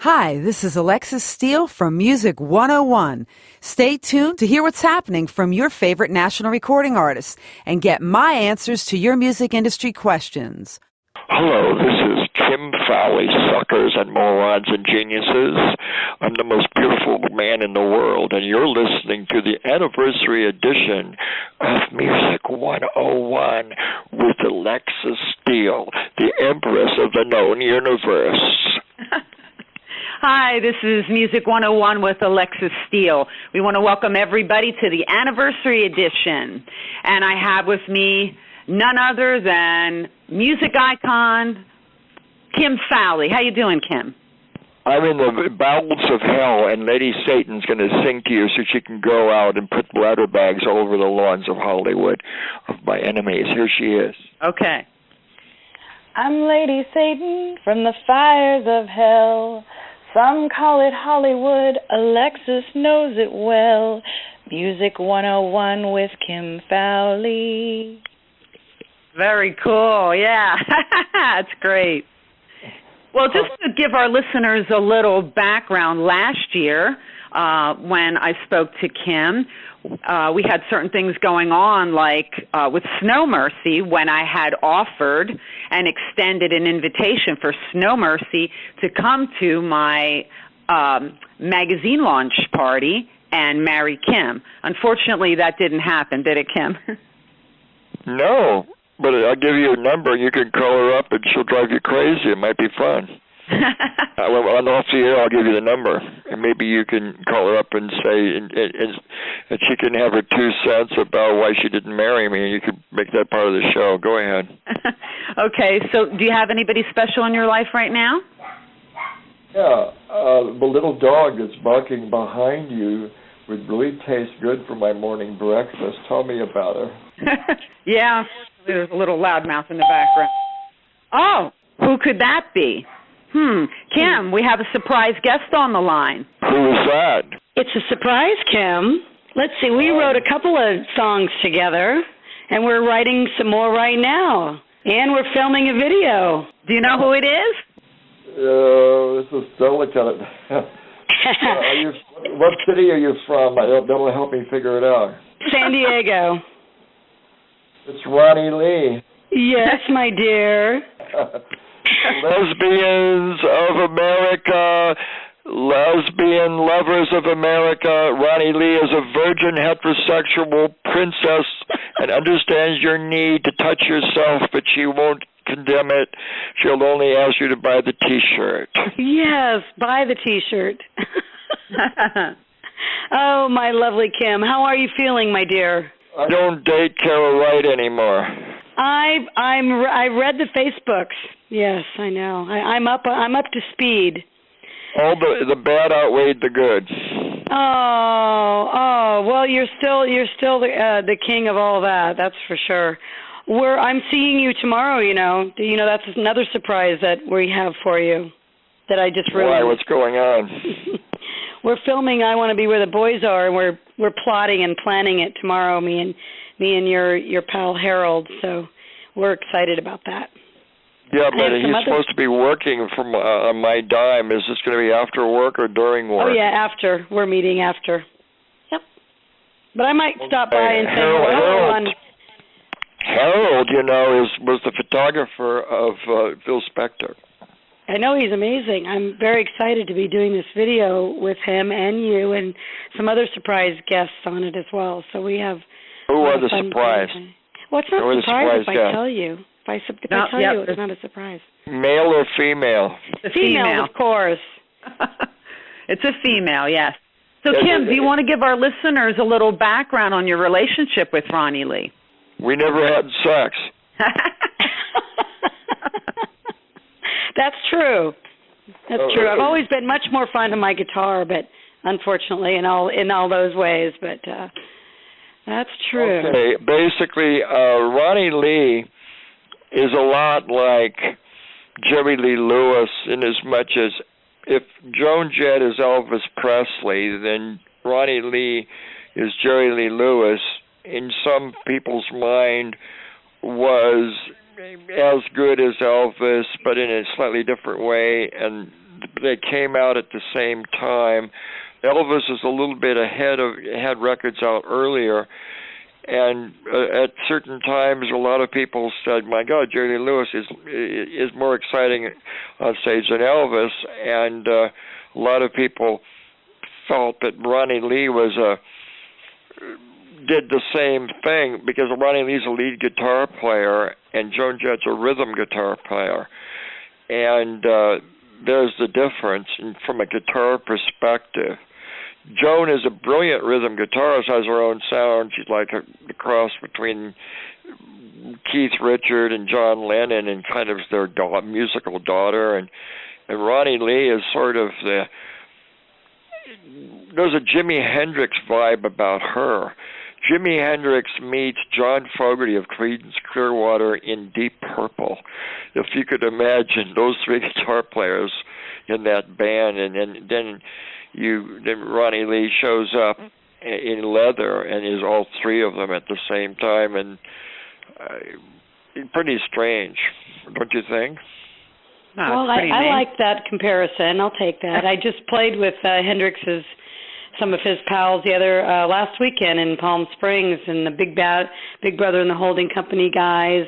Hi, this is Alexis Steele from Music 101. Stay tuned to hear what's happening from your favorite national recording artists and get my answers to your music industry questions. Hello, this is Kim Fownley, Suckers and Morons and Geniuses. I'm the most beautiful man in the world, and you're listening to the anniversary edition of Music 101 with Alexis Steele, the Empress of the known universe. Hi, this is Music 101 with Alexis Steele. We want to welcome everybody to the anniversary edition. And I have with me none other than music icon Kim Fownley. How you doing, Kim? I'm in the bowels of hell, and Lady Satan's going to sing to you so she can go out and put bladder bags all over the lawns of Hollywood of my enemies. Here she is. Okay. I'm Lady Satan from the fires of hell. Some call it Hollywood, Alexis knows it well. Music 101 with Kim Fownley. Very cool, yeah. That's great. Well, just to give our listeners a little background, last year when I spoke to Kim, we had certain things going on, like with Snow Mercy, when I had offered and extended an invitation for Snow Mercy to come to my magazine launch party and marry Kim. Unfortunately, that didn't happen, did it, Kim? No, but I'll give you a number. You can call her up, and she'll drive you crazy. It might be fun. On off the air, I'll give you the number, and maybe you can call her up and say, and she can have her 2 cents about why she didn't marry me, and you can make that part of the show. Go ahead. Okay, so do you have anybody special in your life right now? Yeah, the little dog that's barking behind you would really taste good for my morning breakfast. Tell me about her. Yeah, there's a little loudmouth in the background. Oh, who could that be? Kim, we have a surprise guest on the line. Who is that? It's a surprise, Kim. Let's see, we wrote a couple of songs together, and we're writing some more right now. And we're filming a video. Do you know who it is? This is delicate. What city are you from? That'll help me figure it out. San Diego. It's Roni Lee. Yes, my dear. Lesbians of America, lesbian lovers of America, Roni Lee is a virgin heterosexual princess and understands your need to touch yourself, but she won't condemn it. She'll only ask you to buy the T-shirt. Yes, buy the T-shirt. Oh, my lovely Kim. How are you feeling, my dear? I don't date Kara Wright anymore. I read the Facebooks. Yes, I know. I'm up to speed. All the bad outweighed the good. Oh, well, you're still the king of all that. That's for sure. I'm seeing you tomorrow. You know, that's another surprise that we have for you. That I just realized. Why? What's going on? We're filming I Want to Be Where the Boys Are, and we're plotting and planning it tomorrow. Me and your pal Harold. So we're excited about that. Yeah, but he's supposed to be working from on my dime. Is this going to be after work or during work? Oh yeah, after. We're meeting after. Yep. But I might stop by and say hello. Harold, was the photographer of Phil Spector. I know he's amazing. I'm very excited to be doing this video with him and you and some other surprise guests on it as well. So we have... Who are the surprise? Well, it's not a surprise if I tell you. If I tell you, it's not a surprise. Male or female? Female, of course. It's a female, yes. So, Kim, do you want to give our listeners a little background on your relationship with Roni Lee? We never had sex. That's true. That's true. I've always been much more fond of my guitar, but unfortunately, in all those ways. But that's true. Okay. Basically, Roni Lee is a lot like Jerry Lee Lewis in as much as if Joan Jett is Elvis Presley, then Roni Lee is Jerry Lee Lewis. In some people's mind, was as good as Elvis, but in a slightly different way, and they came out at the same time. Elvis is a little bit had records out earlier, and at certain times, a lot of people said, "My God, Jerry Lee Lewis is more exciting on stage than Elvis," and a lot of people felt that Roni Lee did the same thing, because Roni Lee's a lead guitar player and Joan Jett's a rhythm guitar player, and there's the difference from a guitar perspective. Joan is a brilliant rhythm guitarist, has her own sound. She's like a cross between Keith Richard and John Lennon, and kind of their musical daughter. And Roni Lee is sort of there's a Jimi Hendrix vibe about her. Jimi Hendrix meets John Fogerty of Creedence Clearwater in Deep Purple. If you could imagine those three guitar players in that band, and then Roni Lee shows up in leather and is all three of them at the same time, and pretty strange, don't you think? No, well, I like that comparison. I'll take that. I just played with some of his pals the other last weekend in Palm Springs, and the Big Brother and the Holding Company guys,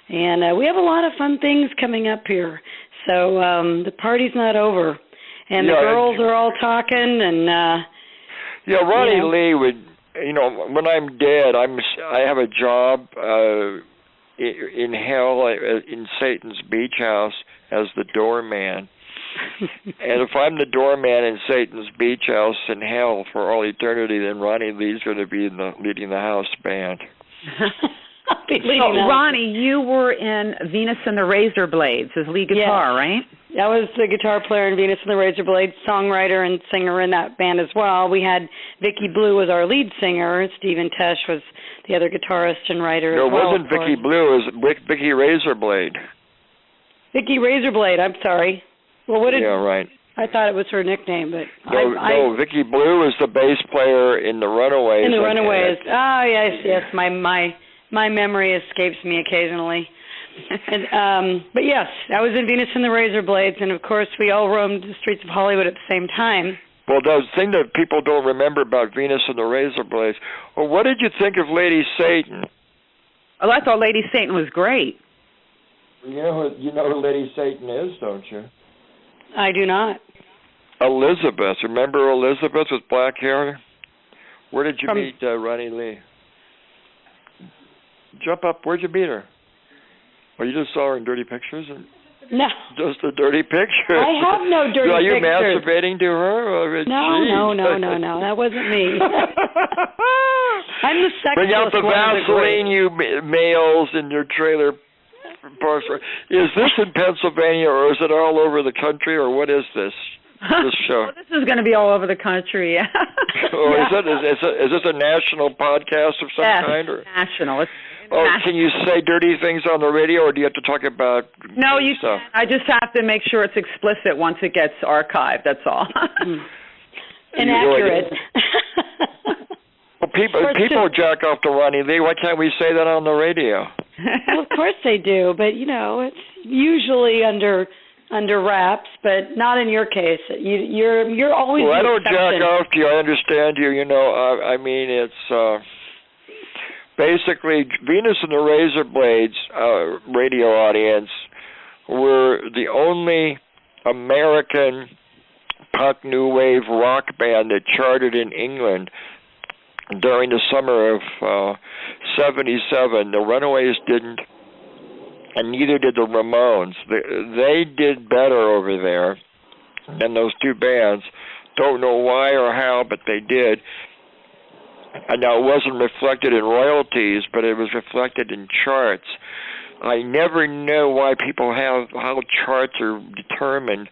and we have a lot of fun things coming up here. So the party's not over, and the girls are all talking, and Roni Lee would, when I'm dead, I have a job in hell in Satan's beach house as the doorman. And if I'm the doorman in Satan's beach house in hell for all eternity, then Roni Lee's going to be leading the house band. So, Roni, you were in Venus and the Razor Blades as lead guitar, right? I was the guitar player in Venus and the Razor Blades, songwriter and singer in that band as well. We had Vicky Blue as our lead singer. Stephen Tesh was the other guitarist and writer as well. No, it wasn't Vicky Blue. It was Vicky Razorblade. Vicky Razorblade, I'm sorry. Well, what did? Yeah, right. I thought it was her nickname, but no. Vicky Blue is the bass player in the Runaways. In the Runaways. Yes. My memory escapes me occasionally. And, but yes, I was in Venus and the Razor Blades, and of course we all roamed the streets of Hollywood at the same time. Well, the thing that people don't remember about Venus and the Razor Blades. Well, what did you think of Lady Satan? Oh, I thought Lady Satan was great. You know who Lady Satan is, don't you? I do not. Elizabeth. Remember Elizabeth with black hair? Where did you meet Roni Lee? Jump up. Where'd you meet her? Oh, you just saw her in Dirty Pictures? No. Just a dirty picture. I have no dirty pictures. Are you masturbating to her? No. That wasn't me. I'm the sexless Bring out the Vaseline, you males in your trailer parks. Is this in Pennsylvania, or is it all over the country, or what is this show? Well, this is going to be all over the country, yeah. Or is this a national podcast of some kind? Or? National. Can you say dirty things on the radio, or do you have to talk about you stuff? can't. I just have to make sure it's explicit once it gets archived, that's all. Inaccurate. Well, people jack off to Roni Lee. Why can't we say that on the radio? Well, of course they do, but it's usually under wraps, but not in your case. You're always. Well, I don't jack off to you. I understand you. I mean, it's basically Venus and the Razor Blades radio audience were the only American punk new wave rock band that charted in England during the summer of '77. The Runaways didn't, and neither did the Ramones. They did better over there than those two bands. Don't know why or how, but they did. And now it wasn't reflected in royalties, but it was reflected in charts. I never know how charts are determined.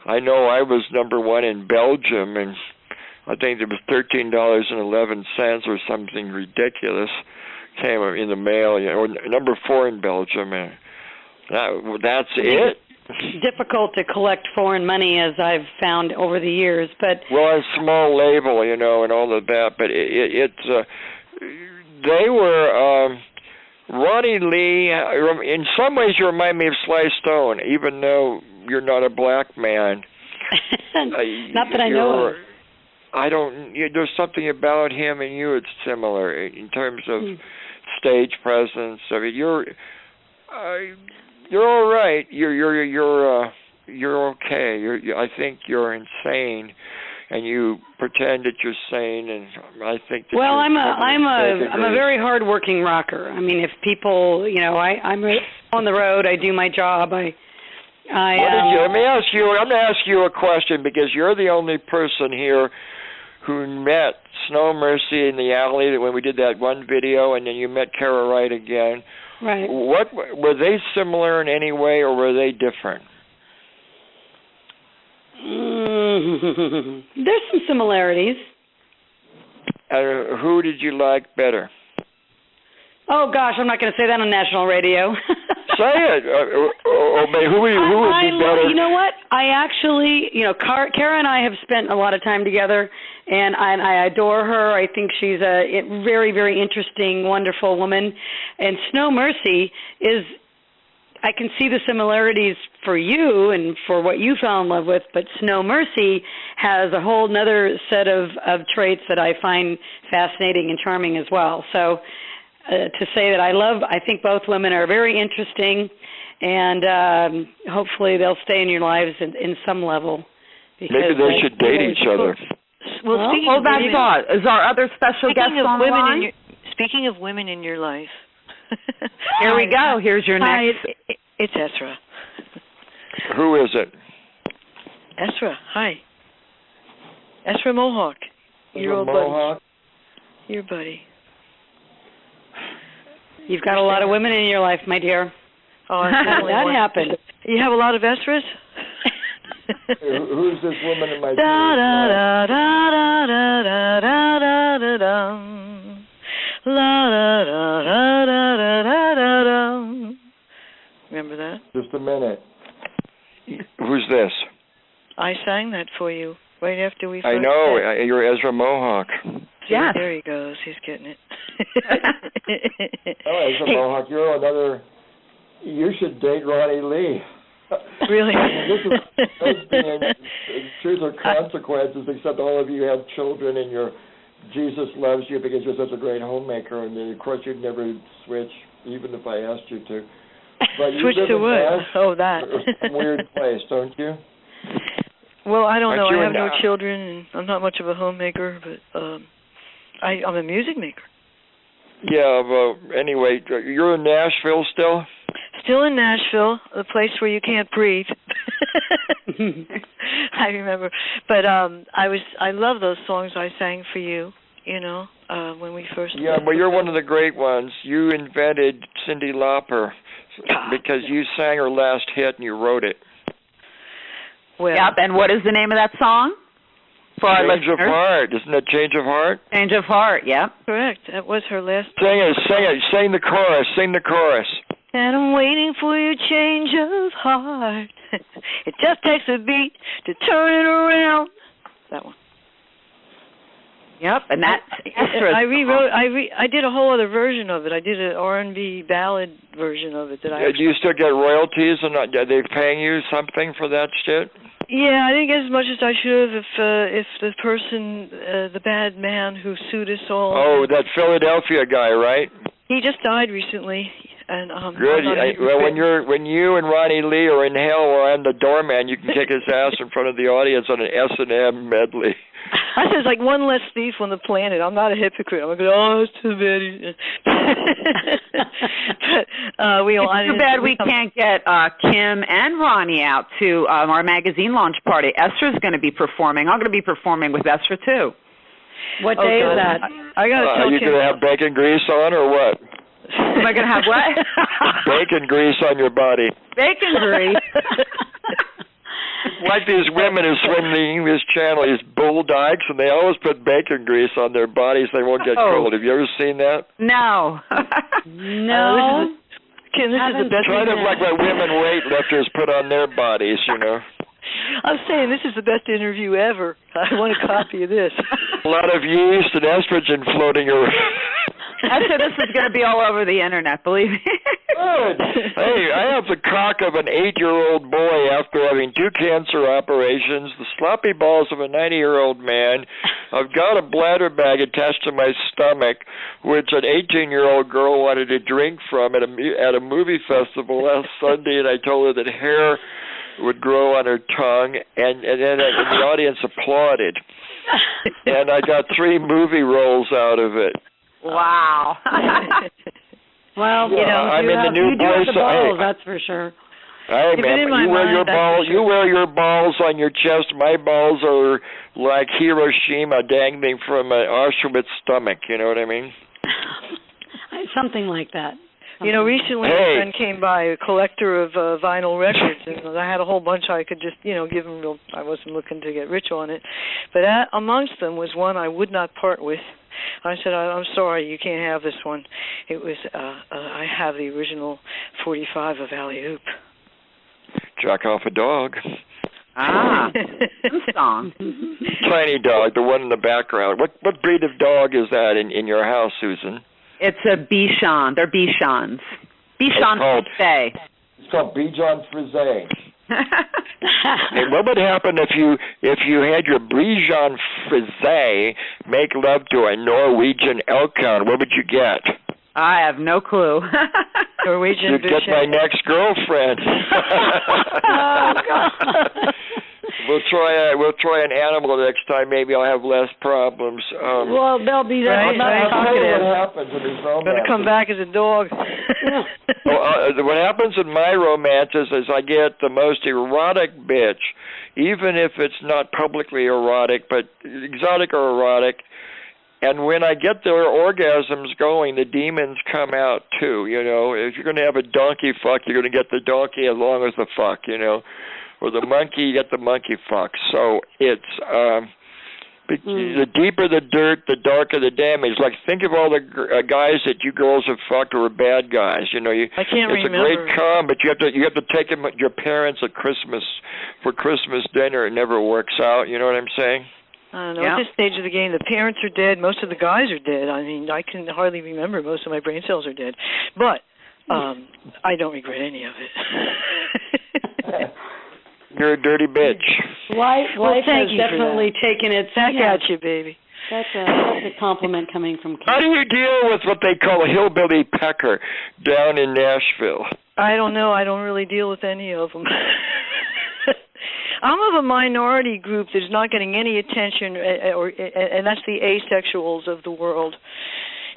I know I was number one in Belgium, and I think it was $13.11 or something ridiculous came in the mail. Or number 4 in Belgium. That's it. Difficult to collect foreign money, as I've found over the years, but a small label, and all of that. But they were Roni Lee. In some ways, you remind me of Sly Stone, even though you're not a black man. Not that I know of. There's something about him and you it's similar in terms of stage presence. I mean, you're all right. You're okay. I think you're insane, and you pretend that you're sane. And I think that I'm a very hardworking rocker. I mean, if people, I'm on the road. I do my job. Let me ask you. I'm going to ask you a question because you're the only person here who met Snow Mercy in the alley when we did that one video, and then you met Kara Wright again. Right. What were they similar in any way, or were they different? There's some similarities. Who did you like better? Oh gosh, I'm not going to say that on national radio. Say it. Who would be better? You know what? I actually, Kara and I have spent a lot of time together, and I adore her. I think she's a very, very interesting, wonderful woman. And Snow Mercy is, I can see the similarities for you and for what you fell in love with, but Snow Mercy has a whole other set of traits that I find fascinating and charming as well. So to say that I think both women are very interesting, and hopefully they'll stay in your lives in some level. Maybe they should date each other. Well, hold that thought. Is our other special guest on the line? Speaking of women in your life. Here we go. Here's your next. Hi, it's Essra. Who is it? Essra, hi. Essra Mohawk. Your old Mohawk? buddy. Your buddy. You've got a lot of women in your life, my dear. Oh, that happened. You have a lot of Essras? Who's this woman in my da da da da da da da da da da. La da da da da da da da. Remember that? Just a minute. Who's this? I sang that for you right after we first I know. met. You're Essra Mohawk. Yeah. There he goes. He's getting it. Essra Mohawk, you're another. You should date Roni Lee. Really? This is lesbian truth or consequences, except all of you have children and Jesus loves you because you're such a great homemaker, and of course you'd never switch, even if I asked you to. But you Switch live to in what? Bass, Oh, that. Some weird place, don't you? Well, I don't know. I have no in, children, and I'm not much of a homemaker, but I'm a music maker. Yeah, well, anyway, you're in Nashville still? Still in Nashville, the place where you can't breathe. I remember. But I love those songs I sang for you, when we first Yeah, well, you're one of the great ones. You invented Cyndi Lauper because you sang her last hit and you wrote it. Well, Yep, and what is the name of that song? For our Change listeners? of Heart. Isn't it Change of Heart? Change of Heart, yep. correct. That was her last. Sing it. Sing the chorus. Sing the chorus. And I'm waiting for your change of heart. It just takes a beat to turn it around. That one. Yep, and that's I rewrote. I did a whole other version of it. I did an R&B ballad version of it that I. Do you still get royalties? And are they paying you something for that shit? Yeah, I didn't get as much as I should have if the person, the bad man who sued us all. Oh, that Philadelphia guy, right? He just died recently, and good. Well, when you and Roni Lee are in hell, or I'm the doorman, you can kick his ass in front of the audience on an S&M medley. I said, like one less thief on the planet. I'm not a hypocrite. I'm like, oh, it's too bad. But it's too bad we can't get Kim and Roni out to our magazine launch party. Essra's going to be performing. I'm going to be performing with Essra, too. What day is that? I got to tell you Kim. going to have bacon grease on or what? Am I going to have what? Bacon grease on your body. Bacon grease? Like these women who swim the English Channel, these bulldykes, and they always put bacon grease on their bodies so they won't get cold. Have you ever seen that? No. No. Kim, this is the best. Kind of like what women weightlifters put on their bodies, I'm saying this is the best interview ever. I want a copy of this. A lot of yeast and estrogen floating around. I'm sure this is going to be all over the internet, believe me. Good. Hey, I have the cock of an 8-year-old boy after having 2 cancer operations, the sloppy balls of a 90-year-old man. I've got a bladder bag attached to my stomach, which an 18-year-old girl wanted to drink from at a movie festival last Sunday, and I told her that hair would grow on her tongue, and the audience applauded. And I got 3 movie roles out of it. Wow. Well, I'm in the new you do have the balls, that's for sure. Hey, man, you wear your balls on your chest. My balls are like Hiroshima dangling from an Auschwitz stomach. You know what I mean? Something like that. Recently a friend came by, a collector of vinyl records, and I had a whole bunch I could just, give him. I wasn't looking to get rich on it, but amongst them was one I would not part with. I said, I'm sorry, you can't have this one. It was, I have the original 45 of Alley Oop. Jack off a dog. Ah, song. Tiny dog, the one in the background. What breed of dog is that in your house, Susan? It's a Bichon. They're Bichons. Bichon Frise. It's called Bichon Frise. Hey, what would happen if you had your Bichon Frise make love to a Norwegian elk hound? What would you get? I have no clue. Norwegian. You'd get my next girlfriend. Oh, God. We'll try an animal next time. Maybe I'll have less problems. Well, they'll be there. Right, I'll tell you what happens in these romances. Gonna come back as a dog. What happens in my romances is I get the most erotic bitch, even if it's not publicly erotic, but exotic or erotic. And when I get their orgasms going, the demons come out too. If you're going to have a donkey fuck, you're going to get the donkey as long as the fuck. Or the monkey, you get the monkey fuck. So it's the deeper the dirt, the darker the damage. Like, think of all the guys that you girls have fucked who are bad guys. I can't remember. It's a great con, but you have to take them your parents at Christmas for Christmas dinner. It never works out. You know what I'm saying? I don't know. At this stage of the game, the parents are dead. Most of the guys are dead. I mean, I can hardly remember. Most of my brain cells are dead. But I don't regret any of it. You're a dirty bitch. Life has definitely taken its back at you, baby. That's a compliment coming from Kim. How do you deal with what they call a hillbilly pecker down in Nashville? I don't know. I don't really deal with any of them. I'm of a minority group that's not getting any attention, and that's the asexuals of the world.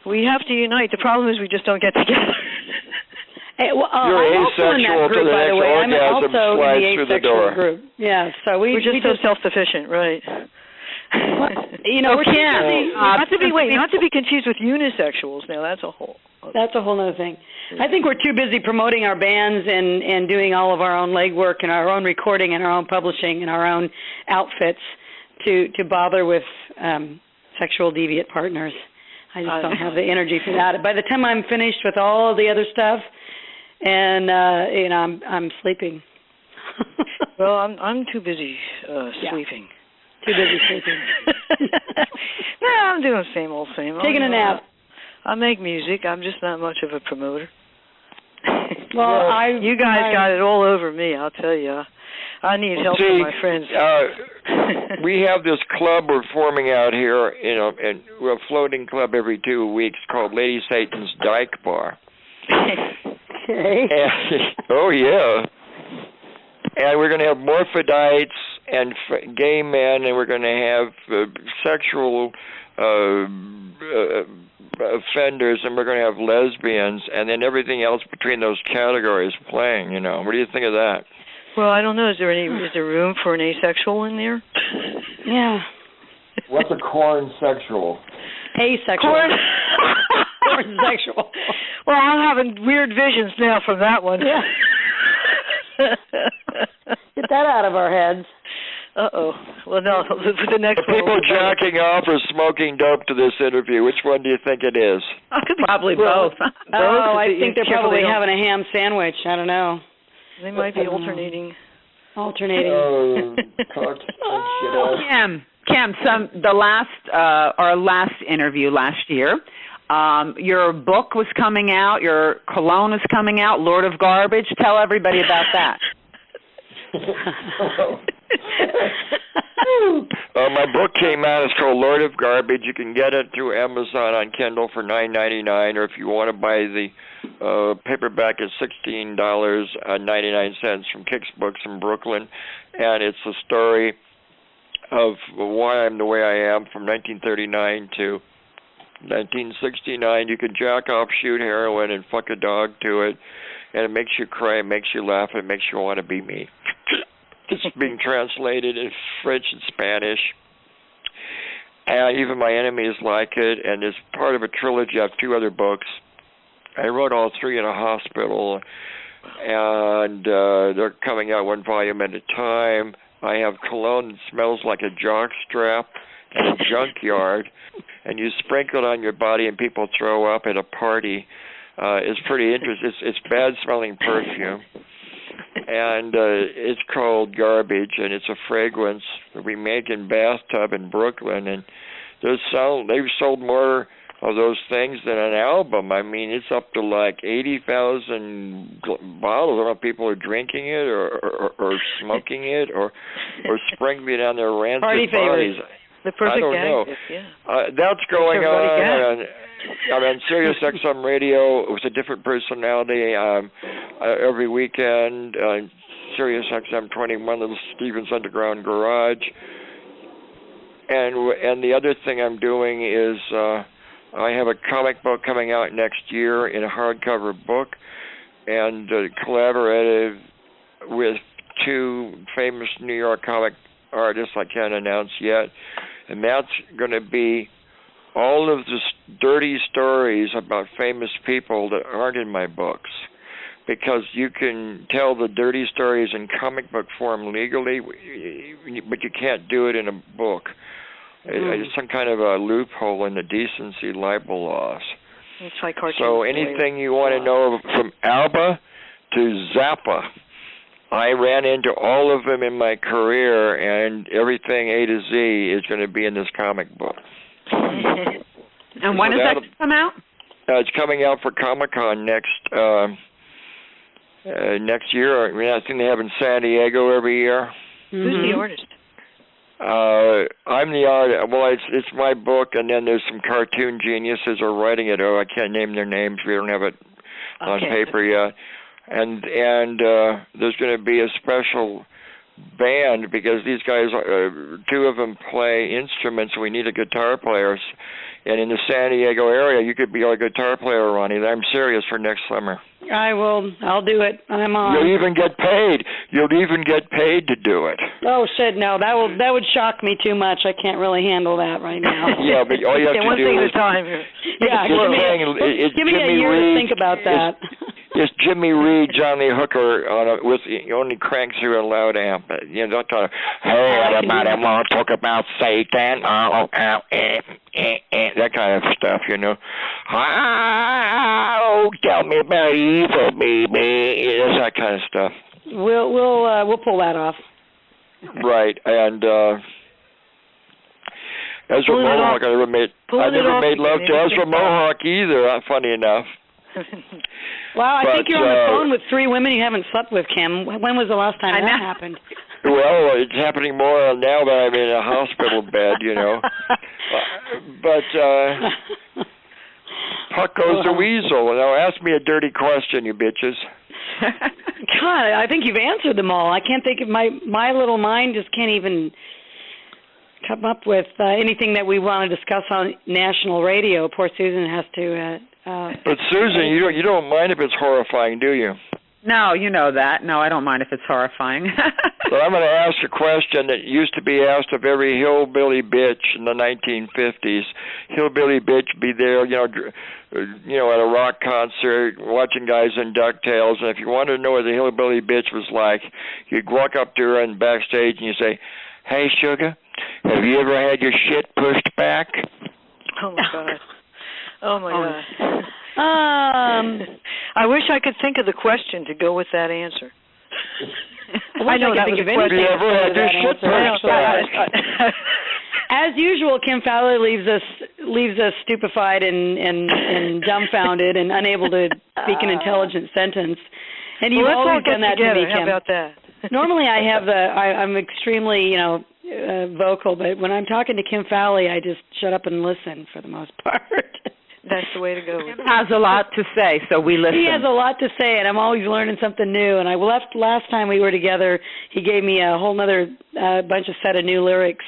We have to unite. The problem is we just don't get together. You're I'm asexual also in that group, by the way. I'm also in the asexual group. Yeah, so we're just so self-sufficient, right? We're not to be confused with unisexuals. Now that's a whole other thing. I think we're too busy promoting our bands and doing all of our own legwork and our own recording and our own publishing and our own outfits to bother with sexual deviant partners. I just don't have the energy for that. By the time I'm finished with all of the other stuff, and I'm sleeping. Well, I'm too busy sleeping. Too busy sleeping. No, I'm doing the same old same. Taking a nap. I make music. I'm just not much of a promoter. Well, you guys got it all over me, I'll tell you. I need help from my friends. We have this club we're forming out here, and we're a floating club every 2 weeks called Lady Satan's Dyke Bar. Okay. Oh, yeah. And we're going to have morphodites and gay men, and we're going to have sexual offenders, and we're going to have lesbians, and then everything else between those categories playing. What do you think of that? Well, I don't know. Is there room for an asexual in there? Yeah. What's a corn sexual? Asexual. Corn sexual. Well, I'm having weird visions now from that one. Yeah. Get that out of our heads. Uh-oh. Well, no, the next one. People jacking off or smoking dope to this interview, which one do you think it is? Probably both. I think they're probably having a ham sandwich. I don't know. They might be alternating. Kim, our last interview last year, Your book was coming out. Your cologne is coming out, Lord of Garbage. Tell everybody about that. My book came out. It's called Lord of Garbage. You can get it through Amazon on Kindle for $9.99, or if you want to buy the paperback, it's $16.99 from Kix Books in Brooklyn, and it's a story of why I'm the way I am from 1939 to 1969. You can jack off, shoot heroin, and fuck a dog to it, and it makes you cry, it makes you laugh, it makes you want to be me. It's being translated in French and Spanish. And even my enemies like it, and it's part of a trilogy. I have 2 other books. I wrote all 3 in a hospital, and they're coming out 1 volume at a time. I have cologne that smells like a jockstrap and a junkyard, and you sprinkle it on your body and people throw up at a party. It's pretty interesting. It's bad-smelling perfume. And it's called Garbage, and it's a fragrance that we make in bathtub in Brooklyn. And they've sold more of those things than an album. I mean, it's up to like 80,000 bottles. I don't know if people are drinking it or smoking it or sprinkling it on their rancid bodies. The perfect I don't know. That's going on. I'm on Sirius XM Radio with a different personality every weekend. Sirius XM 21, Little Stevens Underground Garage. And the other thing I'm doing is I have a comic book coming out next year in a hardcover book, and collaborated with 2 famous New York comic artists I can't announce yet. And that's going to be all of the dirty stories about famous people that aren't in my books, because you can tell the dirty stories in comic book form legally, but you can't do it in a book. It's some kind of a loophole in the decency libel laws. It's like cartoon. So anything you want to know from Alba to Zappa, I ran into all of them in my career, and everything A to Z is going to be in this comic book. And when does that come out? It's coming out for Comic-Con next year. I mean, I think they have in San Diego every year. Who's the artist? I'm the artist. Well, it's my book, and then there's some cartoon geniuses who are writing it. I can't name their names. We don't have it on paper yet. And there's going to be a special band, because these guys, 2 of them play instruments. We need a guitar player. And in the San Diego area, you could be our guitar player, Roni. I'm serious, for next summer. I'll do it. I'm on. You'll even get paid. You'll even get paid to do it. Oh shit, no, that would shock me too much. I can't really handle that right now. Yeah, but all you have to one do thing is at a time. Yeah, give me a year to think about that. It's Jimmy Reed, Johnny Hooker with only cranks through a loud amp. You know, don't hey everybody, I want to talk about Satan. That kind of stuff, you know. Oh, tell me about evil, baby. It's that kind of stuff. We'll pull that off. Right, and Essra Mohawk, I never made love to Essra Mohawk either. Funny enough. Wow, I think you're on the phone with 3 women you haven't slept with, Kim. When was the last time that happened? Well, it's happening more now that I'm in a hospital bed, you know. But Puck goes the weasel. Now ask me a dirty question, you bitches. God, I think you've answered them all. I can't think of my little mind just can't even come up with anything that we want to discuss on national radio. Poor Susan has to. But Susan, you don't mind if it's horrifying, do you? No, you know that. No, I don't mind if it's horrifying. But I'm going to ask a question that used to be asked of every hillbilly bitch in the 1950s. Hillbilly bitch be there, you know, at a rock concert, watching guys in DuckTales, and if you wanted to know what the hillbilly bitch was like, you'd walk up to her and backstage and you say, "Hey, sugar, have you ever had your shit pushed back?" Oh my God. Oh my God. I wish I could think of the question to go with that answer. I know that was a question. Have you ever had your shit pushed back? As usual, Kim Fowley leaves us leaves us stupefied and dumbfounded and unable to speak an intelligent sentence. And you've always done that to me, Kim. How about that? Normally, I'm extremely, vocal, but when I'm talking to Kim Fowley, I just shut up and listen for the most part. That's the way to go. Kim has a lot to say, so we listen. He has a lot to say, and I'm always learning something new. And I left last time we were together. He gave me a whole other bunch of set of new lyrics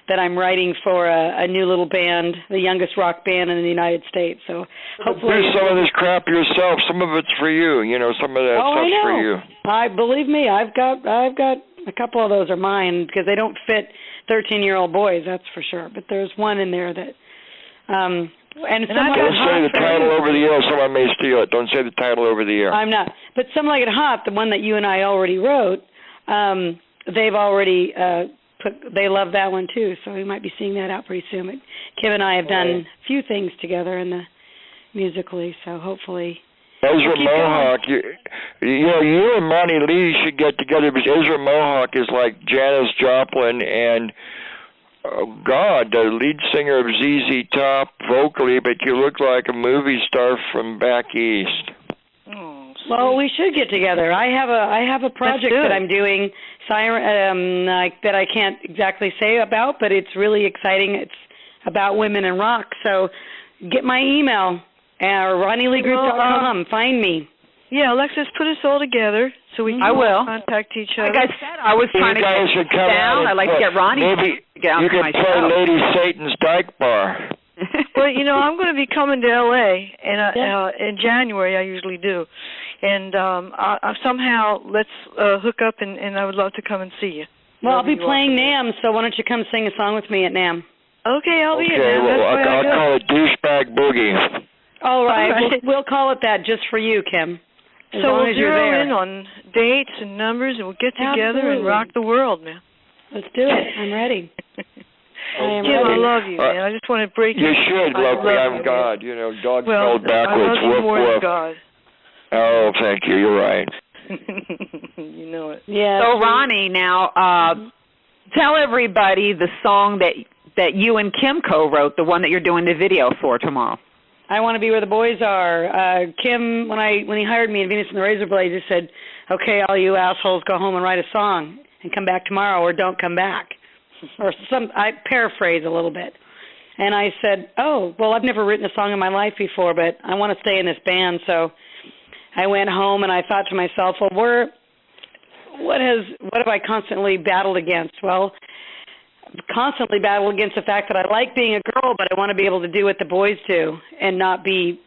that I'm writing for a new little band, the youngest rock band in the United States. So hopefully, do some of this crap yourself. Some of it's for you. Some of that stuff's for you. Believe me, I've got a couple of those are mine because they don't fit 13-year-old boys, that's for sure. But there's one in there that. And don't say the title over the air. Someone may steal it. Don't say the title over the air. I'm not. But Some Like It Hot, the one that you and I already wrote, they've already they love that one too. So we might be seeing that out pretty soon. But Kim and I have done a few things together musically, so hopefully. Essra Mohawk, you and Roni Lee should get together because Essra Mohawk is like Janis Joplin and. Oh, God, the lead singer of ZZ Top vocally, but you look like a movie star from back east. Oh, well, we should get together. I have a project that I'm doing that I can't exactly say about, but it's really exciting. It's about women in rock. So get my email or RoniLeeGroup.com. Find me. Yeah, Alexis, put us all together so we can contact each other. Like I said, I was trying to get down. I'd like to get Roni to get out to my show. You could play Lady Satan's Dyke Bar. Well, I'm going to be coming to L.A. and in January. I usually do. And somehow let's hook up, and I would love to come and see you. Well, I'll be playing NAMM, so why don't you come sing a song with me at NAMM? Okay, I'll be at NAMM. Okay, well, I'll call it Douchebag Boogie. All right. We'll call it that just for you, Kim. So we'll zero in on dates and numbers, and we'll get together and rock the world, man. Let's do it. I'm ready. Kim, I love you, man. I just want to break you. You should love me. I'm God. Dog spelled backwards. I love you more than God. Oh, thank you. You're right. You know it. Yeah. So, Roni, now tell everybody the song that you and Kim co-wrote, the one that you're doing the video for tomorrow. I Want to Be Where the Boys Are. Kim, when he hired me in Venus and the Razor Blades, he said, okay, all you assholes go home and write a song and come back tomorrow or don't come back. I paraphrase a little bit. And I said, oh, well, I've never written a song in my life before, but I want to stay in this band. So I went home and I thought to myself, well, what have I constantly battled against? Well, constantly battle against the fact that I like being a girl, but I want to be able to do what the boys do and not be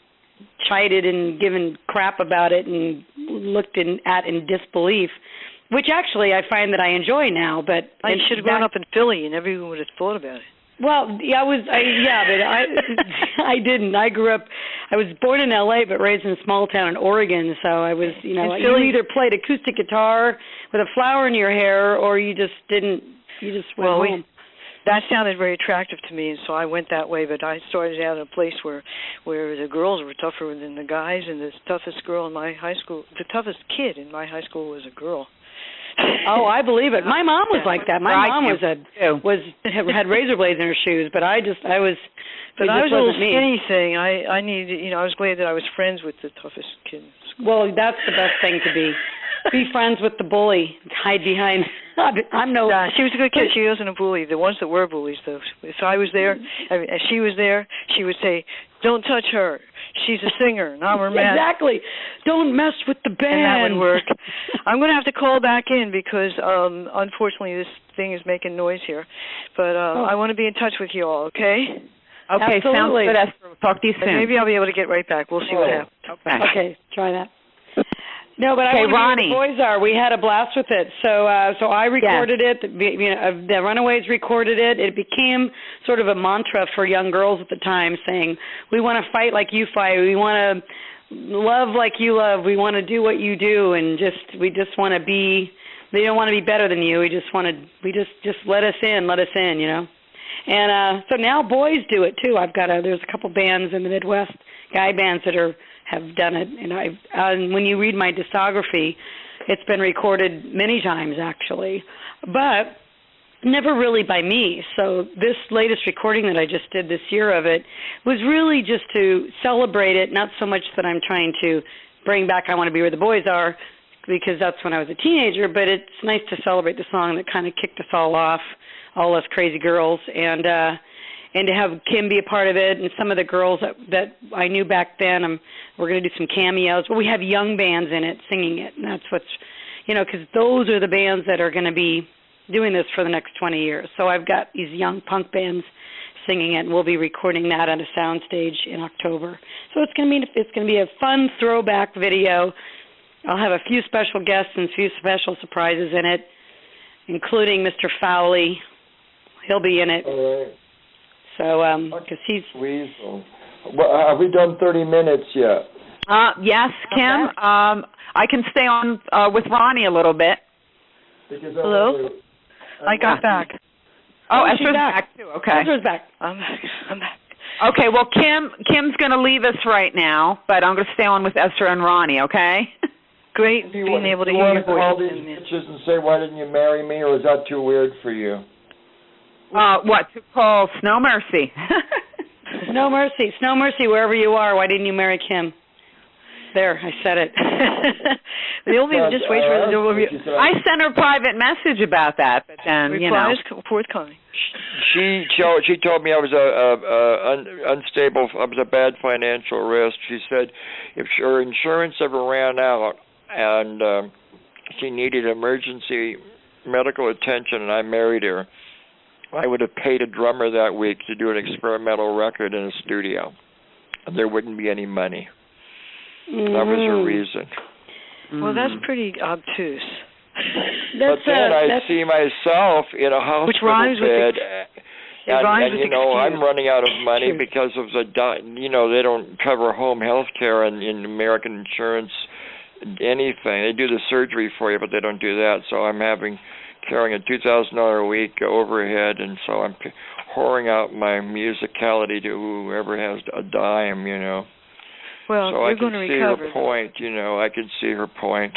chided and given crap about it and looked at in disbelief, which actually I find that I enjoy now. But I should have grown up in Philly and everyone would have thought about it. Well, yeah, but I didn't. I was born in L.A. but raised in a small town in Oregon, so I was, you either played acoustic guitar with a flower in your hair or you just went home. That sounded very attractive to me, and so I went that way. But I started out in a place where the girls were tougher than the guys, and the toughest kid in my high school was a girl. Oh, I believe it. My mom was like that. My mom had razor blades in her shoes, but I was a little skinny thing. I needed, I was glad that I was friends with the toughest kid. Well, that's the best thing to be. Be friends with the bully. Hide behind. She was a good kid. She wasn't a bully. The ones that were bullies, though. If I was there, if she was there, she would say, "Don't touch her. She's a singer, and I'm her man." Exactly. Don't mess with the band. And that would work. I'm going to have to call back in because, unfortunately, this thing is making noise here. But I want to be in touch with you all, okay? Okay, absolutely. Sounds good. We'll talk to you soon. Maybe I'll be able to get right back. We'll see what happens. Okay, try that. No, but okay, I want to be where the boys are. We had a blast with it. So I recorded it. The Runaways recorded it. It became sort of a mantra for young girls at the time, saying, we want to fight like you fight. We want to love like you love. We want to do what you do, and we just want to be. They don't want to be better than you. We just let us in, And so now boys do it too. There's a couple bands in the Midwest, guy bands that have done it, and when you read my discography, it's been recorded many times actually. But never really by me. So this latest recording that I just did this year of it was really just to celebrate it, not so much that I'm trying to bring back I Want to Be Where the Boys Are, because that's when I was a teenager, but it's nice to celebrate the song that kind of kicked us all off, all us crazy girls, and to have Kim be a part of it, and some of the girls that I knew back then. We're going to do some cameos, but we have young bands in it singing it, and that's what's, because those are the bands that are going to be doing this for the next 20 years. So I've got these young punk bands singing it, and we'll be recording that on a soundstage in October. So it's going to be a fun throwback video. I'll have a few special guests and a few special surprises in it, including Mr. Fowley. He'll be in it. All right. So, because he's... Weasel. Well, have we done 30 minutes yet? Yes, Kim. I can stay on with Roni a little bit. Hello? I got back. Oh, Essra's back too. Okay. Essra's back. I'm back. Okay, well, Kim's going to leave us right now, but I'm going to stay on with Essra and Roni, okay? Great being able to hear your voice. All these bitches and say, why didn't you marry me, or is that too weird for you? What, to call Snow Mercy? Snow Mercy. Snow Mercy, wherever you are, why didn't you marry Kim? There, I said it. The only just wait for the I sent her a private message about that, but then reply is forthcoming. She told me I was unstable. I was a bad financial risk. She said if her insurance ever ran out and she needed emergency medical attention, and I married her, I would have paid a drummer that week to do an experimental record in a studio. There wouldn't be any money. That was her reason. Well, that's pretty obtuse. But then I see myself in a hospital bed, and I'm running out of money because of they don't cover home health care in American insurance, anything. They do the surgery for you, but they don't do that. So I'm carrying a $2,000 a week overhead, and so I'm whoring out my musicality to whoever has a dime, Well, so I can see her point, I can see her point.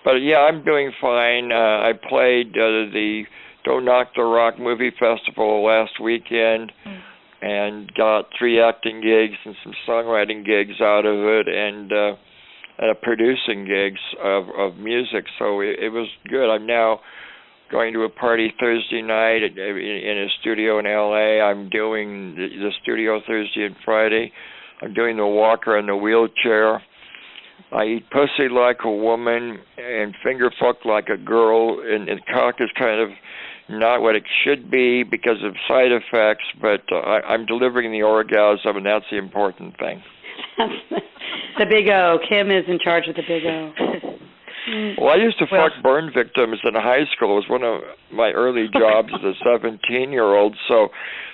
But yeah, I'm doing fine. I played the Don't Knock the Rock Movie Festival last weekend and got 3 acting gigs and some songwriting gigs out of it, and producing gigs of music. So it was good. I'm now going to a party Thursday night in a studio in L.A. I'm doing the studio Thursday and Friday. I'm doing the walker and the wheelchair. I eat pussy like a woman and finger fuck like a girl, and cock is kind of not what it should be because of side effects, but I'm delivering the orgasm, and that's the important thing. The big O. Kim is in charge of the big O. Well, I used to fuck burn victims in high school. It was one of my early jobs as a 17-year-old, so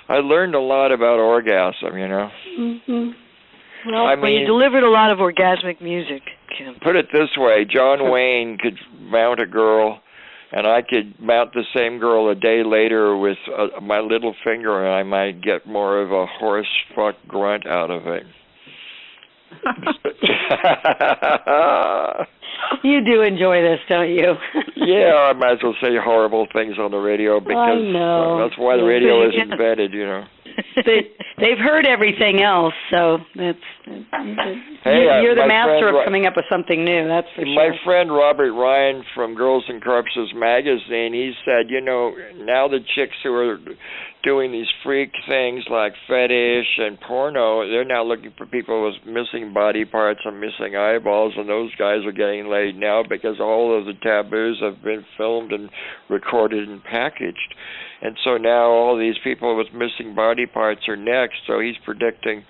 I learned a lot about orgasm, Mm-hmm. Well, you delivered a lot of orgasmic music, Kim. Put it this way, John Wayne could mount a girl, and I could mount the same girl a day later with my little finger, and I might get more of a horse fuck grunt out of it. You do enjoy this, don't you? Yeah, I might as well say horrible things on the radio because that's why the radio is invented, They've heard everything else, so that's you're the master of coming up with something new, that's for sure. My friend Robert Ryan from Girls and Corpses magazine, he said, now the chicks who are doing these freak things like fetish and porno, they're now looking for people with missing body parts and missing eyeballs, and those guys are getting laid now because all of the taboos have been filmed and recorded and packaged. And so now all these people with missing body parts are next, so he's predicting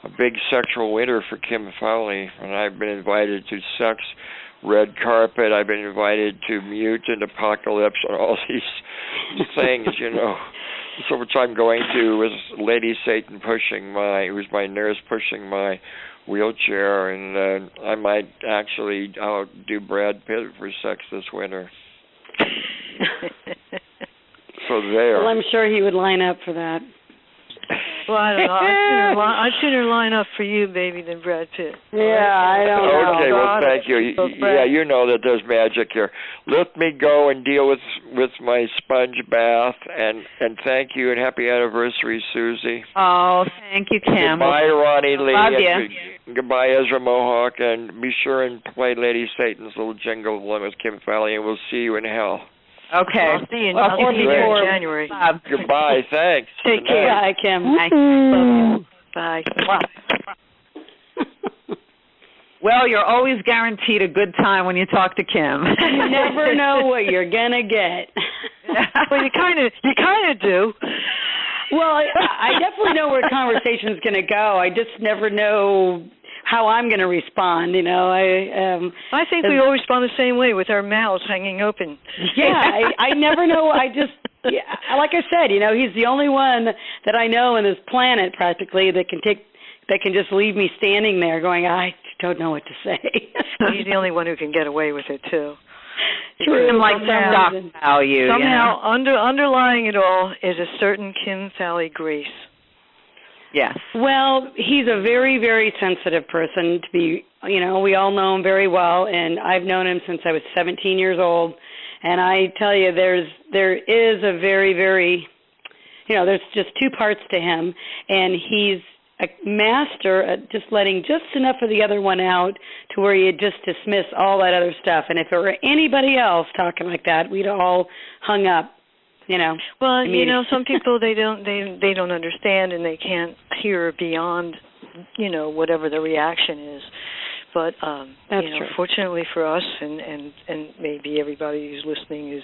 a big sexual winter for Kim Fowley. And I've been invited to Sex Red Carpet, I've been invited to Mutant Apocalypse, and all these things, So which I'm going to with Lady Satan who's my nurse, pushing my wheelchair, and I might actually do Brad Pitt for sex this winter. So there. Well, I'm sure he would line up for that. Well, I don't know. I'd sooner line up for you, baby, than Brad Pitt. Yeah, I don't know. Okay, well, thank you. Yeah, you know that there's magic here. Let me go and deal with my sponge bath, and thank you, and happy anniversary, Susie. Oh, thank you, Kim. Goodbye, Roni Lee. Love you. Goodbye, Essra Mohawk, and be sure and play Lady Satan's little jingle along with Kim Fowley, and we'll see you in hell. Okay. I'll see you in January. Goodbye. Thanks. Take care. Bye, Kim. Bye. Well, you're always guaranteed a good time when you talk to Kim. You never know what you're gonna get. Well, you kind of do. Well, I definitely know where the conversation's gonna go. I just never know how I'm going to respond, you know. I think we all respond the same way, with our mouths hanging open. Yeah, I never know. Like I said, you know, he's the only one that I know on this planet practically that can just leave me standing there going, I don't know what to say. He's the only one who can get away with it too. True, like shock value. Somehow, underlying it all is a certain Kim Fowley grace. Yes. Well, he's a very, very sensitive person to be, you know, we all know him very well, and I've known him since I was 17 years old, and I tell you, there is a very, very, you know, there's just two parts to him, and he's a master at just letting just enough of the other one out to where you just dismiss all that other stuff, and if it were anybody else talking like that, we'd all hung up. You know. Well, you know, some people they don't understand, and they can't hear beyond, you know, whatever the reaction is. But that's you know, true. Fortunately for us, and maybe everybody who's listening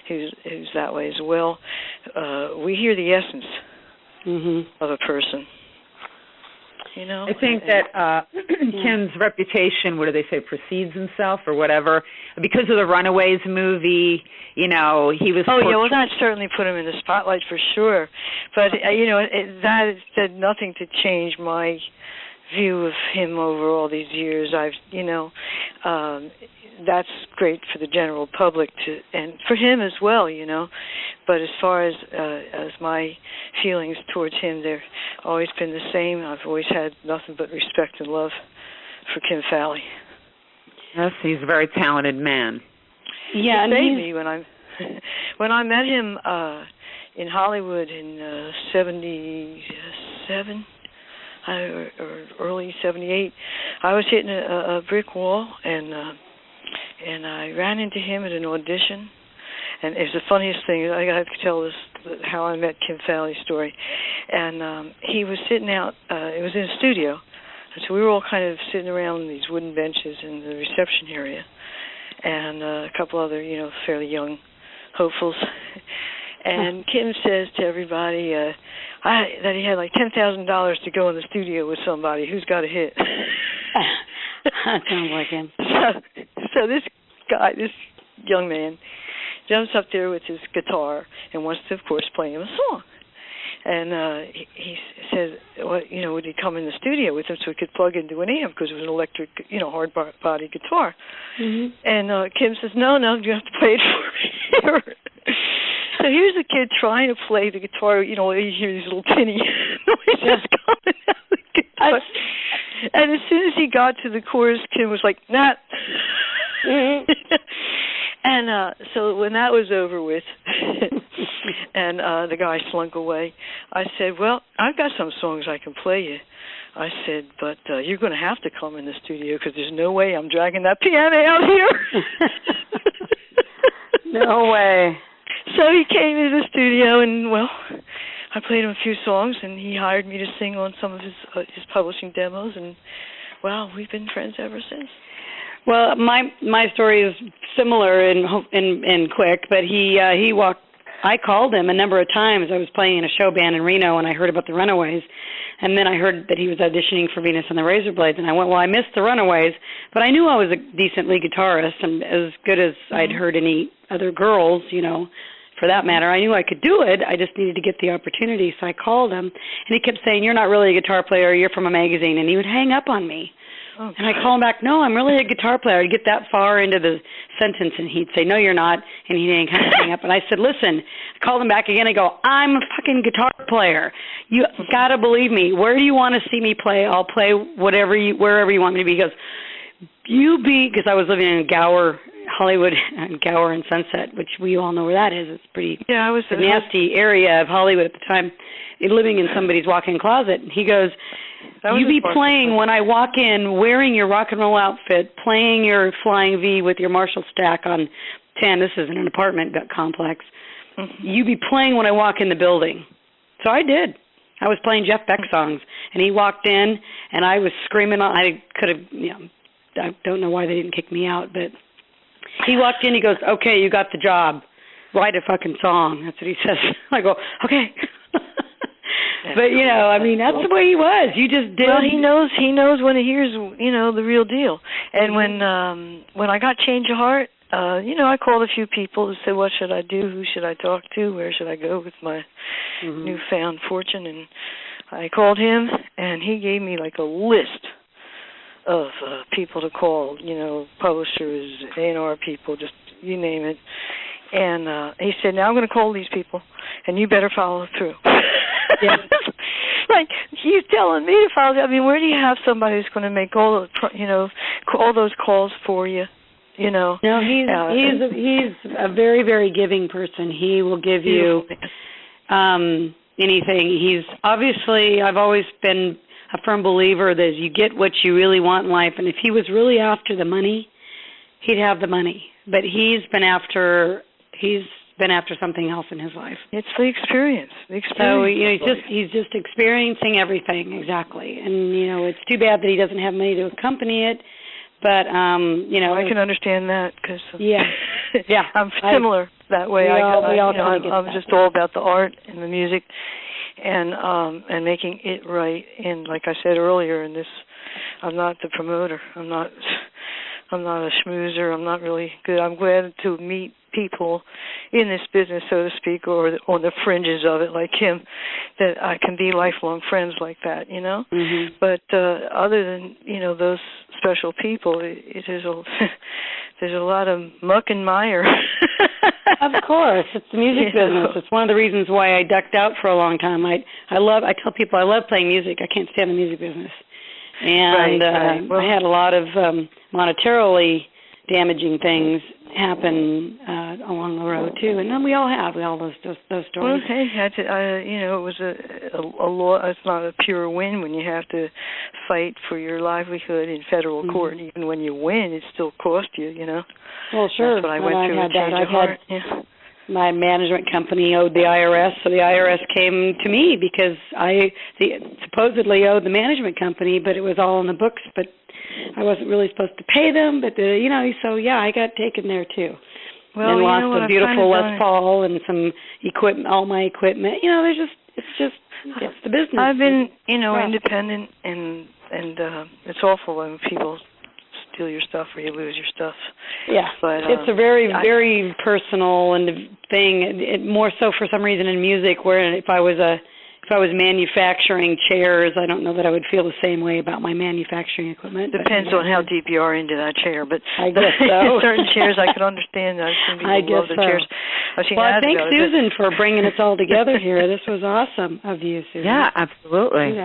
who's that way as well, we hear the essence of a person. You know, I think that Kim's reputation, what do they say, precedes himself or whatever. Because of the Runaways movie, you know, he was... Oh, yeah, well, that certainly put him in the spotlight for sure. But, you know, that did nothing to change my view of him over all these years. You know, that's great for the general public, and for him as well, you know. But as far as my feelings towards him, they've always been the same. I've always had nothing but respect and love for Kim Fowley. Yes, he's a very talented man. Yeah, and me when I met him in Hollywood in 77 or early 78, I was hitting a brick wall, and I ran into him at an audition. And it was the funniest thing. I got to tell this, how I met Kim Fowley's story. And he was sitting out, it was in a studio, and so we were all kind of sitting around these wooden benches in the reception area, and a couple other, you know, fairly young hopefuls. And Kim says to everybody that he had like $10,000 to go in the studio with somebody who's got a hit. That sounds like him. So this guy, this young man, jumps up there with his guitar and wants to, of course, play him a song. And he says, well, you know, would he come in the studio with him so he could plug into an amp, because it was an electric, you know, hard body guitar. And Kim says, no, you have to play it for me. So here's a kid trying to play the guitar, you know, you hear these little tinny noises coming out of the guitar. And as soon as he got to the chorus, Kim was like, nah. And so when that was over with, and the guy slunk away, I said, well, I've got some songs I can play you. I said, but you're going to have to come in the studio, because there's no way I'm dragging that piano out here. No way. So he came into the studio, and, well, I played him a few songs, and he hired me to sing on some of his publishing demos, and, well, we've been friends ever since. Well, my story is similar and quick, but he walked. I called him a number of times. I was playing in a show band in Reno, and I heard about the Runaways, and then I heard that he was auditioning for Venus and the Razorblades, and I went, well, I missed the Runaways, but I knew I was a decent lead guitarist, and as good as I'd heard any other girls, you know, for that matter. I knew I could do it. I just needed to get the opportunity, so I called him, and he kept saying, you're not really a guitar player, you're from a magazine, and he would hang up on me. Oh, and I call him back, no, I'm really a guitar player. I'd get that far into the sentence, and he'd say, no, you're not, and he'd hang up. And I said, listen, I called him back again. I go, I'm a fucking guitar player. You gotta believe me. Where do you want to see me play? I'll play wherever you want me to be. Because because I was living in Gower, Hollywood, Gower and Sunset, which we all know where that is. It's pretty a nasty area of Hollywood at the time. Living in somebody's walk-in closet. He goes, you be playing when I walk in, wearing your rock and roll outfit, playing your Flying V with your Marshall stack on 10. This is in an apartment complex. Mm-hmm. You be playing when I walk in the building. So I did. I was playing Jeff Beck songs, and he walked in, and I was screaming. I could have, I don't know why they didn't kick me out, but he walked in. He goes, "Okay, you got the job. Write a fucking song." That's what he says. I go, "Okay." But that's the way he was. You just did. Well, he knows when he hears, the real deal. And when I got Change of Heart, I called a few people to say, what should I do? Who should I talk to? Where should I go with my newfound fortune? And I called him, and he gave me like a list of people to call, publishers, A&R people, just you name it. And he said, now I'm going to call these people, and you better follow through. Yeah. Like, he's telling me to follow through. I mean, where do you have somebody who's going to make all those calls for you? No, he's a very, very giving person. He will give you anything. He's obviously, I've always been a firm believer that you get what you really want in life. And if he was really after the money, he'd have the money. But he's been after something else in his life. It's the experience. So he's just experiencing everything exactly. And it's too bad that he doesn't have money to accompany it. But I can understand that because yeah, I'm similar that way. I'm just all about the art and the music, and making it right. And like I said earlier, in this, I'm not the promoter. I'm not a schmoozer. I'm not really good. I'm glad to meet people in this business, so to speak, or on the fringes of it, like him, that I can be lifelong friends like that, Mm-hmm. But other than those special people, there's a lot of muck and mire. Of course, it's the music business. It's one of the reasons why I ducked out for a long time. I tell people I love playing music. I can't stand the music business, and right. Well, I had a lot of monetarily damaging things happen along the road too, and then we all those stories. Well, hey, it was a law. It's not a pure win when you have to fight for your livelihood in federal court. Even when you win, it still cost you. Well, sure. That's what I went through with Change of Heart. My management company owed the IRS, so the IRS came to me because I supposedly owed the management company, but it was all in the books, but I wasn't really supposed to pay them, but so yeah, I got taken there too. Well, and lost a beautiful Les Paul and some equipment, all my equipment. It's the business. I've been, independent, and it's awful when people steal your stuff or you lose your stuff. Yeah, but it's a very, very personal thing. More so for some reason in music, where if I was manufacturing chairs, I don't know that I would feel the same way about my manufacturing equipment. Depends on how deep you are into that chair, but I guess so. Certain chairs I can understand. I guess so. Chairs. Well, thanks, Susan, for bringing us all together here. This was awesome of you, Susan. Yeah, absolutely.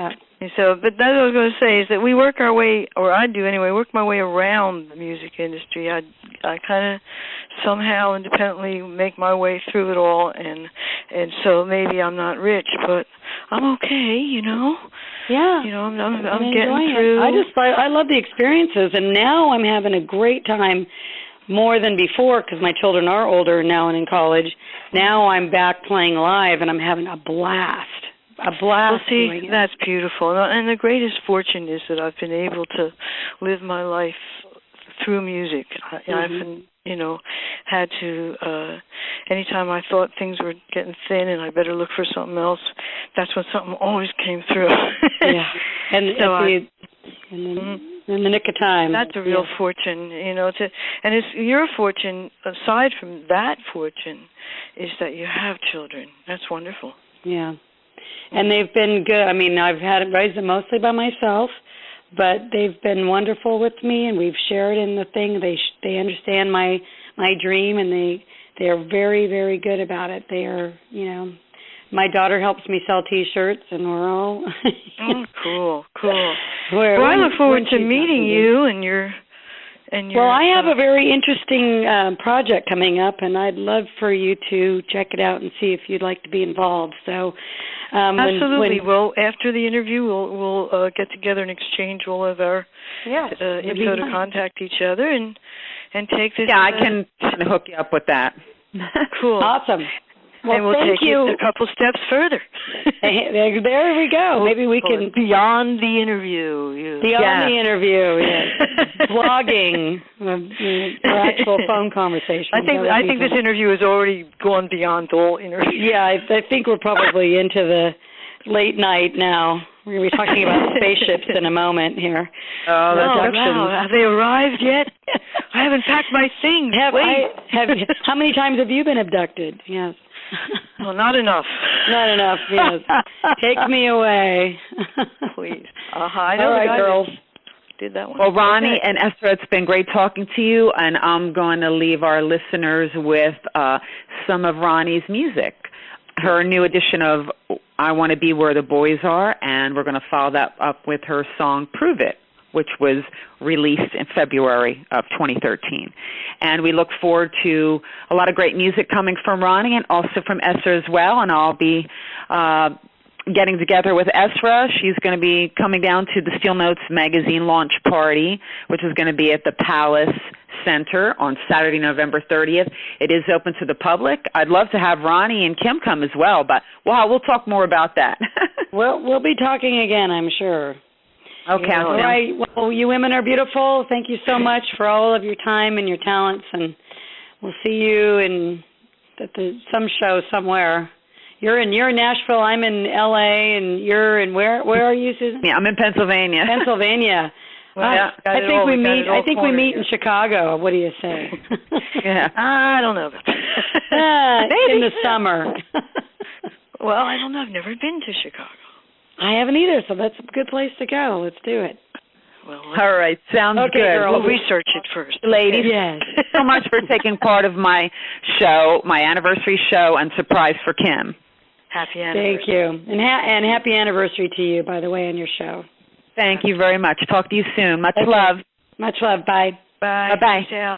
So, but that's what I was going to say is that we work our way, or I do anyway, work my way around the music industry. I kind of somehow independently make my way through it all, and so maybe I'm not rich, but I'm okay, Yeah. I'm getting through. I love the experiences, and now I'm having a great time more than before because my children are older now and in college. Now I'm back playing live, and I'm having a blast. Well, see, that's beautiful. And the greatest fortune is that I've been able to live my life through music. I've been, had to, anytime I thought things were getting thin and I better look for something else, that's when something always came through. Yeah. And so in the nick of time. That's a real fortune, and it's your fortune, aside from that fortune, is that you have children. That's wonderful. Yeah. And they've been good. I mean, I've raised them mostly by myself, but they've been wonderful with me, and we've shared in the thing. They understand my dream, and they are very, very good about it. They are, my daughter helps me sell T-shirts, and we're all cool. Well, I look forward to meeting you and your. Well, I have a very interesting project coming up, and I'd love for you to check it out and see if you'd like to be involved. So, absolutely. Well, after the interview, we'll get together and exchange all of our info to contact each other and take this. Yeah, I can hook you up with that. Cool. Awesome. Well, and we'll take it a couple steps further. There we go. Maybe we can beyond the interview. Beyond the interview, yes. Blogging, or actual phone conversation. I think this interview has already gone beyond all interviews. Yeah, I think we're probably into the late night now. We're going to be talking about spaceships in a moment here. Oh, wow. Have they arrived yet? I haven't packed my things. How many times have you been abducted? Yes. Well, not enough. Not enough, yes. Take me away. Please. I know. All right, girls. Did that one. Well, Roni and Essra, it's been great talking to you, and I'm going to leave our listeners with some of Roni's music. Her new edition of I Want to Be Where the Boys Are, and we're going to follow that up with her song Prove It, which was released in February of 2013. And we look forward to a lot of great music coming from Roni and also from Essra as well, and I'll be getting together with Essra. She's going to be coming down to the Steel Notes magazine launch party, which is going to be at the Palace Center on Saturday, November 30th. It is open to the public. I'd love to have Roni and Kim come as well, but we'll talk more about that. We'll be talking again, I'm sure. Okay. All right. Well, you women are beautiful. Thank you so much for all of your time and your talents, and we'll see you at some show somewhere. You're in Nashville. I'm in L.A. and you're in where? Where are you, Susan? Yeah, I'm in Pennsylvania. Well, I think we meet in Chicago. What do you say? Yeah. I don't know about that. Maybe in the summer. Well, I don't know. I've never been to Chicago. I haven't either, so that's a good place to go. Let's do it. Well, all right. Sounds good. Girl. We'll research it first. Ladies, yes. so much for taking part of my show, my anniversary show, and surprise for Kim. Happy anniversary. Thank you. And happy anniversary to you, by the way, on your show. Thank you very much. Talk to you soon. Much love. Much love. Bye. Bye. Bye-bye.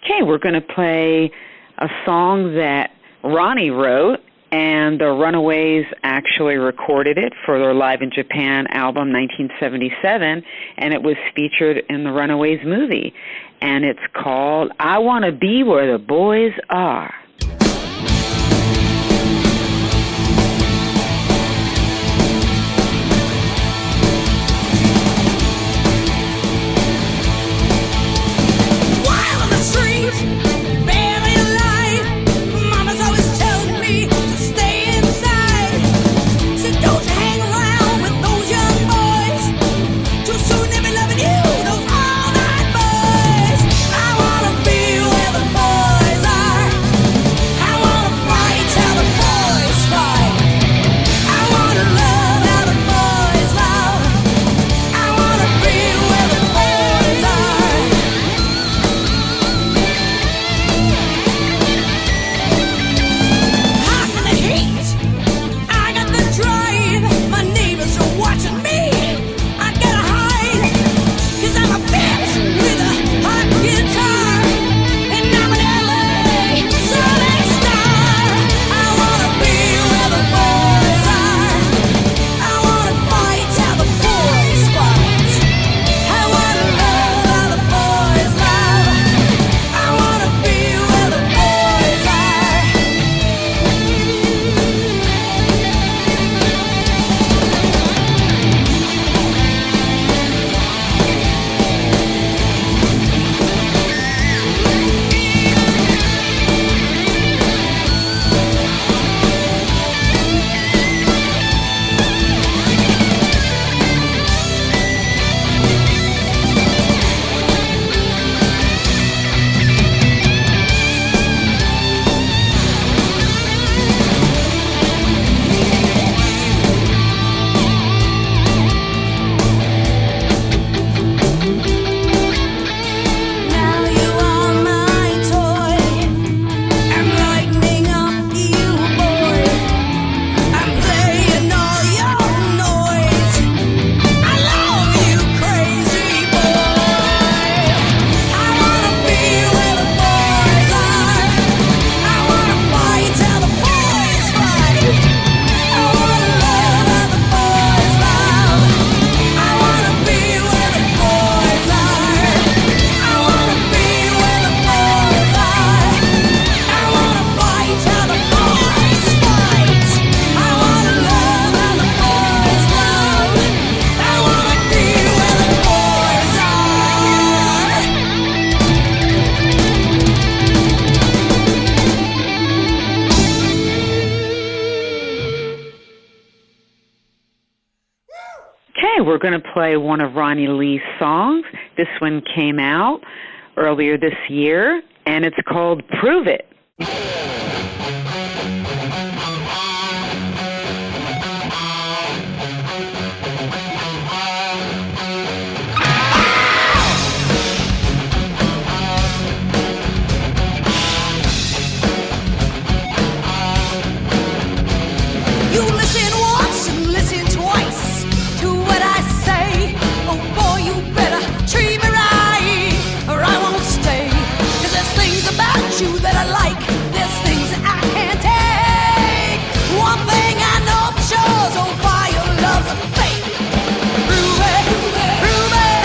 Okay, we're going to play a song that Roni wrote, and the Runaways actually recorded it for their Live in Japan album 1977, and it was featured in the Runaways movie. And it's called I Want to Be Where the Boys Are. I wanna be where the boys are. we're going to play one of Roni Lee's songs. This one came out earlier this year, and it's called Prove It. That I like, there's things that I can't take. One thing I know for sure, so far your love's a fake. Prove it, prove it,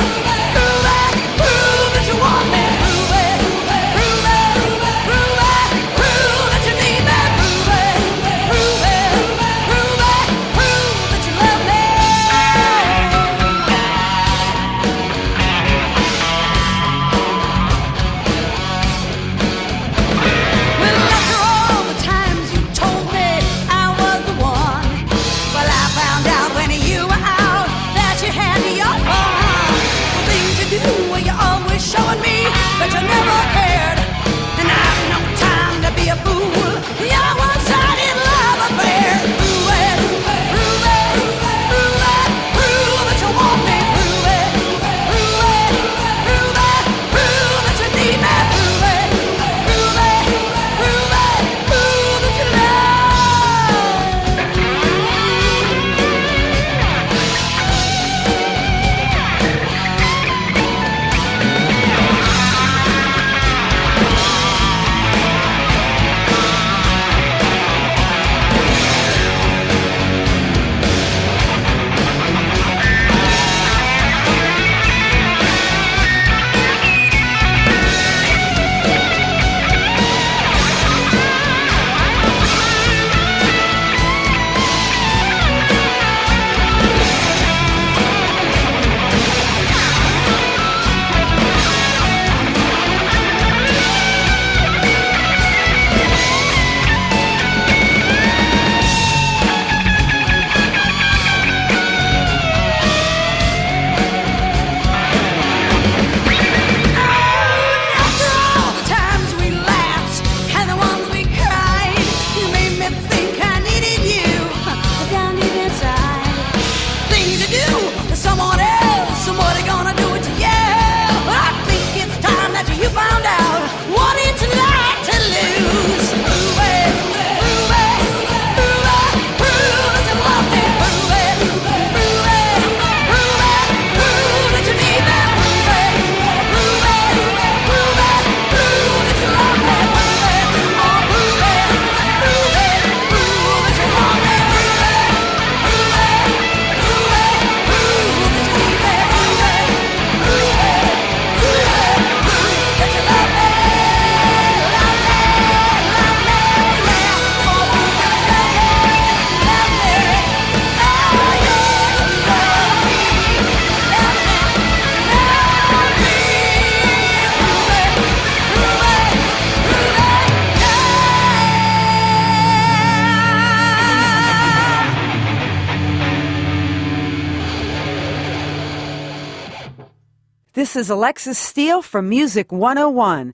prove it, prove that you want me. Prove it, prove it, prove it, prove that you need me. Prove it, prove it, prove it, prove that you love me. Showing me that you never cared, and I've no time to be a fool. You're one-sided love affair. Prove it, prove it, prove it, prove that you want me. Prove it, prove it, prove it, prove that you need me. Prove it, prove it, prove it, prove that you love. This is Alexis Steele from Music 101.